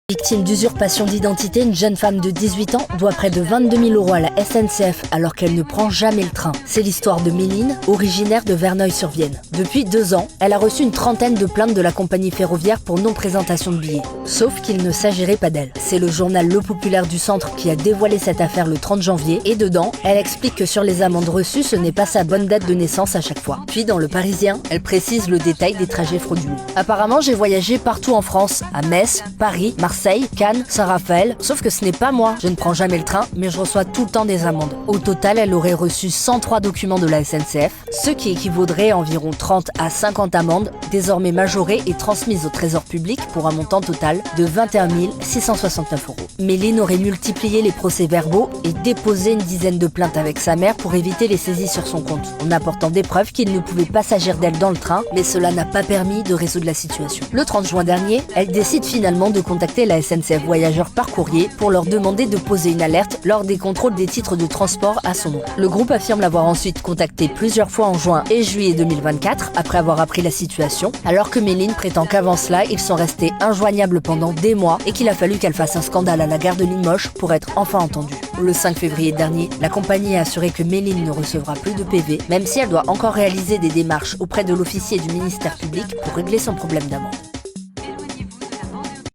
Victime d'usurpation d'identité, une jeune femme de 18 ans doit près de 22 000 € à la SNCF alors qu'elle ne prend jamais le train. C'est l'histoire de Méline, originaire de Verneuil-sur-Vienne. Depuis 2 ans, elle a reçu une trentaine de plaintes de la compagnie ferroviaire pour non-présentation de billets. Sauf qu'il ne s'agirait pas d'elle. C'est le journal Le Populaire du Centre qui a dévoilé cette affaire le 30 janvier et dedans, elle explique que sur les amendes reçues, ce n'est pas sa bonne date de naissance à chaque fois. Puis dans Le Parisien, elle précise le détail des trajets frauduleux. Apparemment, j'ai voyagé partout en France, à Metz, Paris, Marseille, Cannes, Saint-Raphaël, sauf que ce n'est pas moi. Je ne prends jamais le train, mais je reçois tout le temps des amendes. Au total, elle aurait reçu 103 documents de la SNCF, ce qui équivaudrait à environ 30 à 50 amendes, désormais majorées et transmises au trésor public pour un montant total de 21 669 €. Méline aurait multiplié les procès-verbaux et déposé une dizaine de plaintes avec sa mère pour éviter les saisies sur son compte, en apportant des preuves qu'il ne pouvait pas s'agir d'elle dans le train, mais cela n'a pas permis de résoudre la situation. Le 30 juin dernier, elle décide finalement de contacter la SNCF Voyageurs par courrier pour leur demander de poser une alerte lors des contrôles des titres de transport à son nom. Le groupe affirme l'avoir ensuite contacté plusieurs fois en juin et juillet 2024 après avoir appris la situation, alors que Méline prétend qu'avant cela, ils sont restés injoignables pendant des mois et qu'il a fallu qu'elle fasse un scandale à la gare de Limoges pour être enfin entendue. Le 5 février dernier, la compagnie a assuré que Méline ne recevra plus de PV, même si elle doit encore réaliser des démarches auprès de l'officier du ministère public pour régler son problème d'amende.